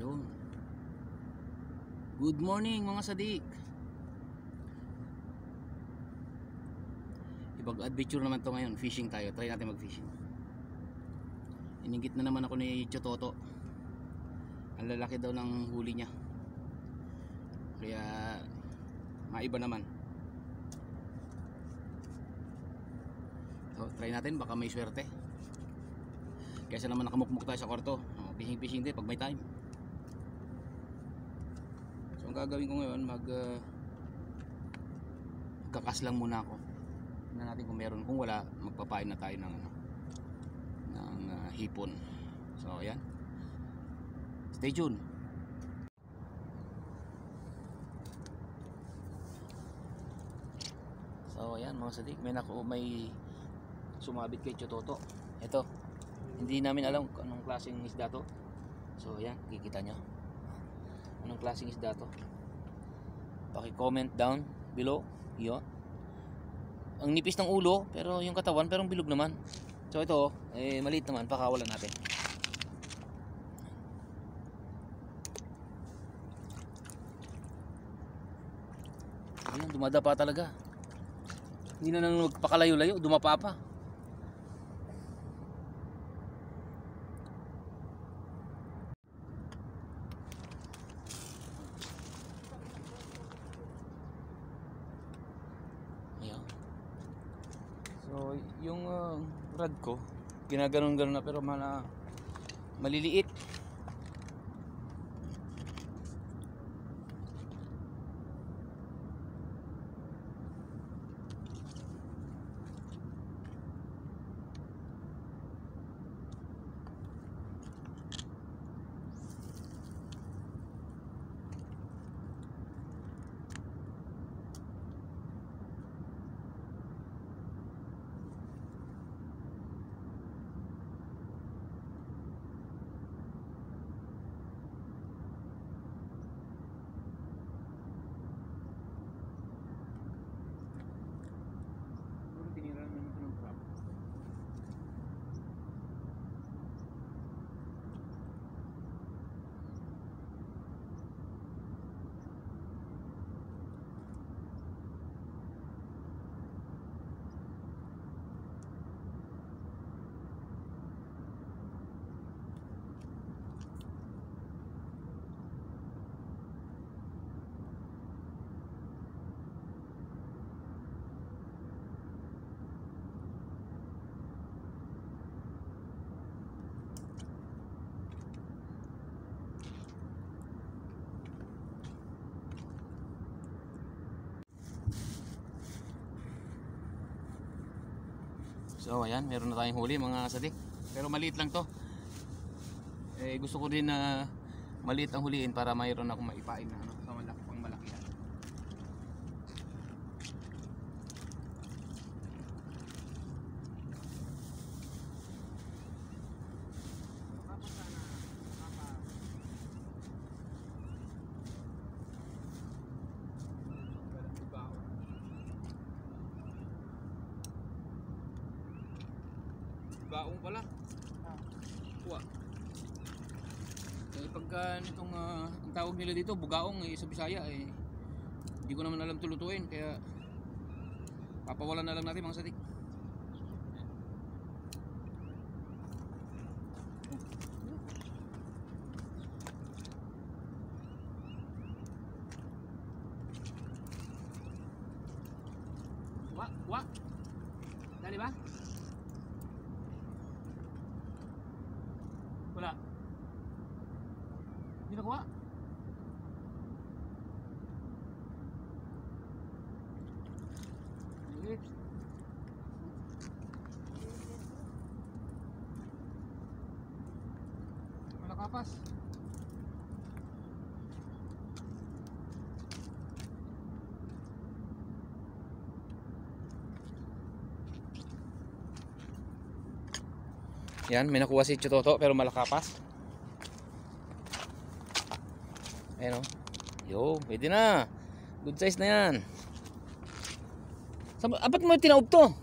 Yun. Good morning mga sadik. Ibang adventure naman to ngayon. Fishing tayo. Try natin mag fishing. Iningit na naman ako ni Chototo. Ang lalaki daw ng huli niya. Kaya maiba naman. So try natin, baka may swerte. Kaysa naman nakamukmuk tayo sa kwarto. Fishing din pag may time. So ang gagawin ko ngayon, kakas lang muna ako. Tingnan natin kung meron, kung wala magpapain na tayo ng hipon. So ayan, stay tuned. So ayan mga sadik, may sumabit kay Chototo. Ito, hindi namin alam kung anong klaseng isda to. So ayan, kikita nyo anong klaseng isda to. Paki-comment down below. Yun, ang nipis ng ulo pero yung katawan pero bilog naman. So ito maliit naman, pakawalan natin. Ayan, dumadapa talaga. Hindi na nang magpakalayo-layo, dumapa pa. Ayan. So yung rod ko ginaganon-ganon na pero maliliit. So ayan, meron na tayong huli mga sadik. Pero maliit lang to. Gusto ko din na maliit ang huliin para mayroon akong maipain na sa malaki pang malaki. Baong pala. Kuha. Pagka nitong ang tawag nila dito bugaong sa Bisaya hindi ko naman alam tulutuin kaya papawalan na lang natin mga sadik. Kuha. Dali ba? Wala. Hindi nakuha. Liit. Wala kapas. Yan, may nakuha si Chototo pero malakapas. Ayan o. Yo, pwede na. Good size na yan. Apat mo tinaob to?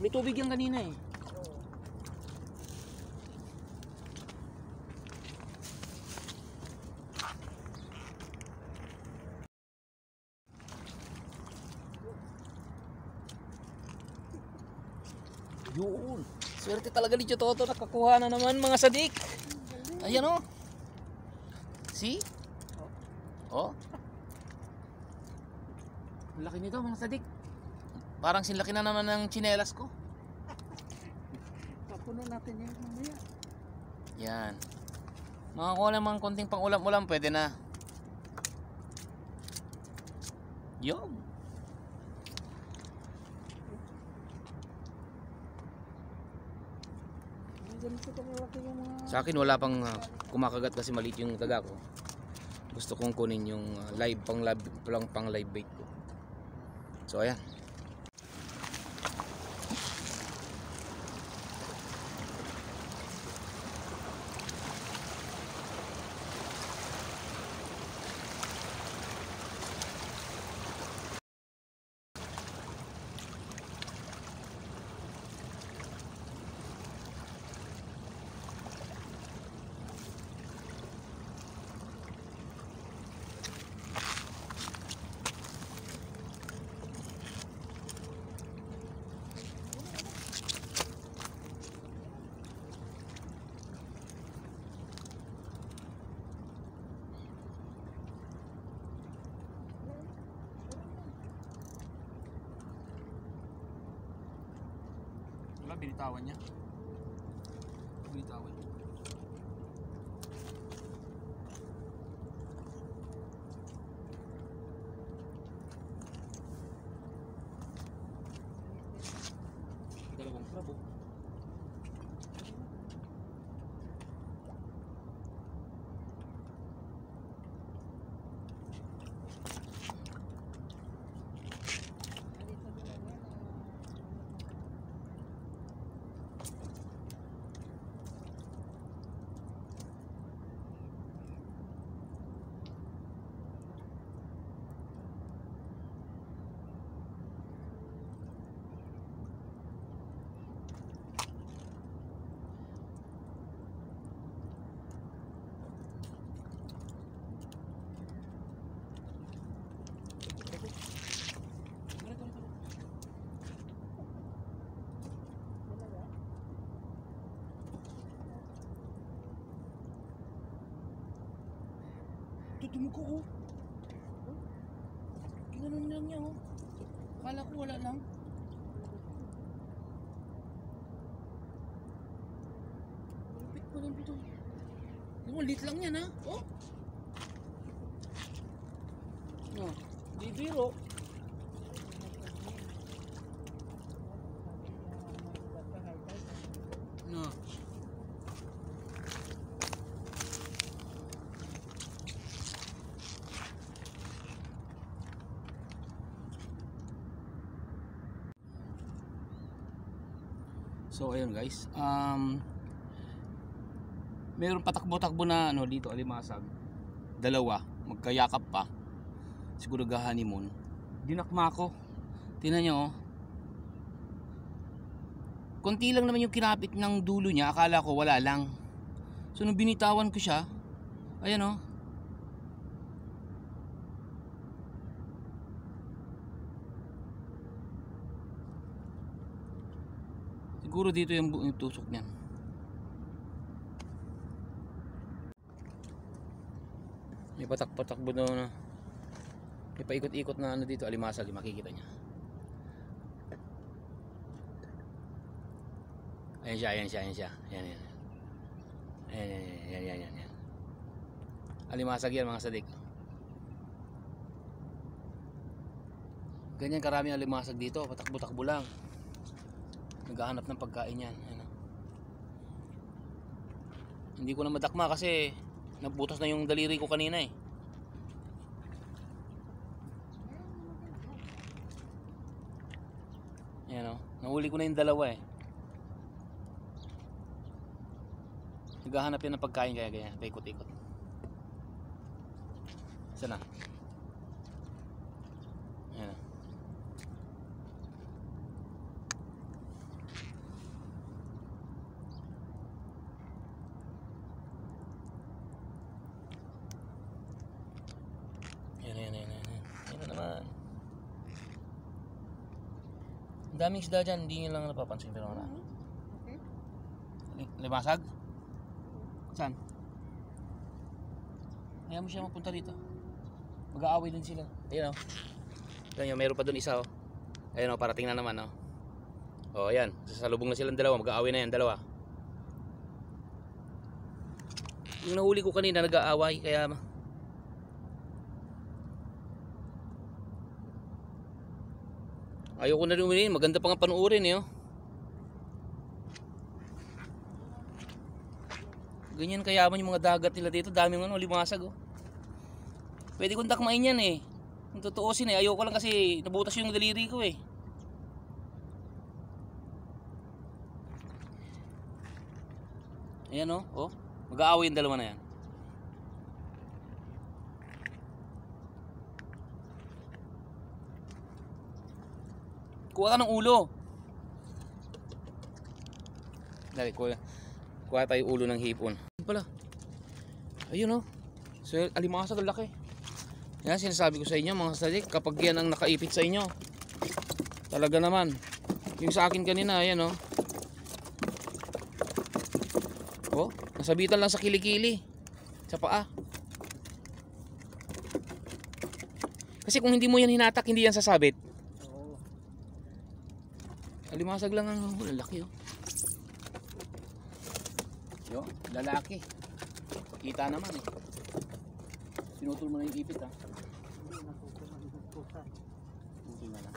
May tubig yan kanina eh. Yun. Swerte talaga ni Toto, nakakuha na naman mga sadik. Ayan o. See? Oh. Ang laki nito mga sadik. Parang sinlaki na naman ng tsinelas ko. Tapunan natin yan mamaya. Yan. Makakuha naman konting pang ulam-ulam, pwede na. Yun. Ganito kalaki yung mga... Sa akin wala pang kumakagat kasi maliit yung taga ko. Gusto kong kunin yung pang live bait ko. So ayan. Wala, binitawan niya. Binitawan niya. Dalawang krabo. Tutumog ko oh. Ginanon lang niya oh. Kala ko wala lang. Lupit pa lang ito. Yung lit lang yan ha. Oh. No, di biro. No. So ayun guys, mayroon patakbo-takbo na ano dito alimasag. Dalawa, magkayakap pa. Siguro ga-honeymoon. Dinakma ko. Tingnan niyo oh. Konti lang naman yung kinapit ng dulo niya, akala ko wala lang. So nung binitawan ko siya, ayan oh. Siguro dito yung tusok niyan. May patak-patakbo na. May paikot-ikot na ano dito, alimasag, makikita niya. Ayan siya, ayan siya, ayan siya. Ayan, ayan. Ayan, ayan, ayan, ayan, ayan. Alimasag yan mga sadik. Ganyan karami alimasag dito, patakbo-takbo lang. Naghahanap ng pagkain yan. Ayan. Hindi ko na madakma kasi nabutas na yung daliri ko kanina eh. Ayan o. Nahuli ko na yung dalawa eh. Naghahanap yan ng pagkain kaya ganyan. Paikot-ikot. Sana. Ayan o. Ang daming isda dyan, hindi nyo lang napapansin. Pero wala. Okay. Limasag? Saan? Ayaw mo siya mapunta dito. Mag-aaway din sila. Ayun o. Ayun yun, meron pa dun isa o. Ayun o, parating na naman o. O, ayan. Sasalubong na silang dalawa. Mag-aaway na yan, dalawa. Yung nahuli ko kanina, nag-aaway. Kaya... Ayoko na rin uminin. Maganda pa nga panuorin eh. Oh. Ganyan kayaman yung mga dagat nila dito. Daming ano, limasag oh. Pwede kong dakmain yan eh. Kung tutuusin eh. Ayoko lang kasi nabutas yung daliri ko eh. Ayan oh. Oh. Mag-aaway yung dalawa na yan. Kuha ka ng ulo. Dali, kuha tayo ulo ng hipon. Pala. Ayun oh. So, alimasag ang laki. Yan, sinasabi ko sa inyo mga sadik, kapag yan ang nakaipit sa inyo, talaga naman. Yung sa akin kanina, ayan oh. Oh, nasabitan lang sa kilikili. Sa paa. Kasi kung hindi mo yan hinatak, hindi yan sasabit. Alimasag lang ang lalaki oh. Yo, lalaki. Kita naman eh. Pinutol mo na yung ipit ah. Buti na lang.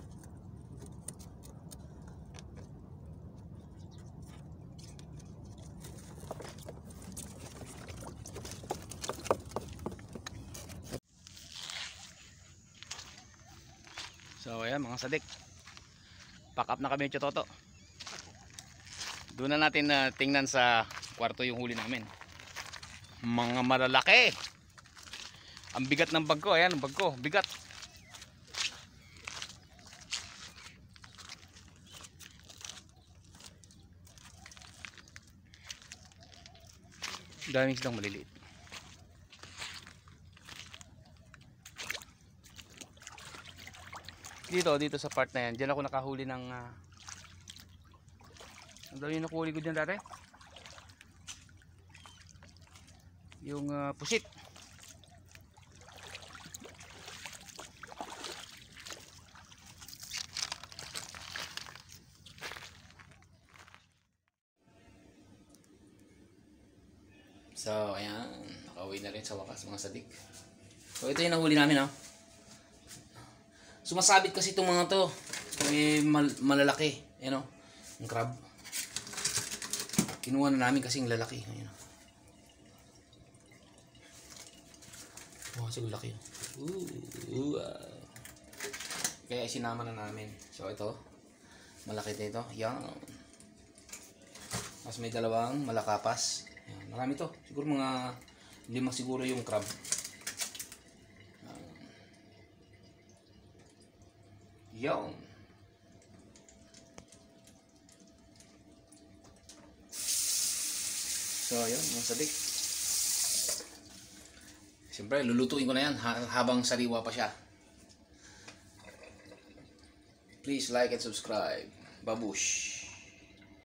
So ayan mga sadik. Pack up na kami yung Chototo. Doon na natin tingnan sa kwarto yung huli namin. Mga malalaki. Ang bigat ng bag ko. Ayan ang bag ko. Bigat. Daming silang maliliit. Dito sa part na yan. Diyan ako nakahuli ng ang dami yung nakuhuli ko dyan dati. Yung pusit. So ayan, nakauwi na rin sa wakas mga sadik. So ito yung nahuli namin oh. Sumasabit kasi itong mga to. May malalaki. Ayan o. Ang crab. Kinuha na namin kasi yung lalaki. Ayan o. Wow, siguro laki. Kaya isinama na namin. So ito. Malaki dito. Yan. Mas may dalawang malakapas. Ayan. Marami to. Siguro mga 5 siguro yung crab. Yon. So yun, mga sadik. Siyempre, lulutuin ko na yan habang sariwa pa siya. Please like and subscribe. Babush.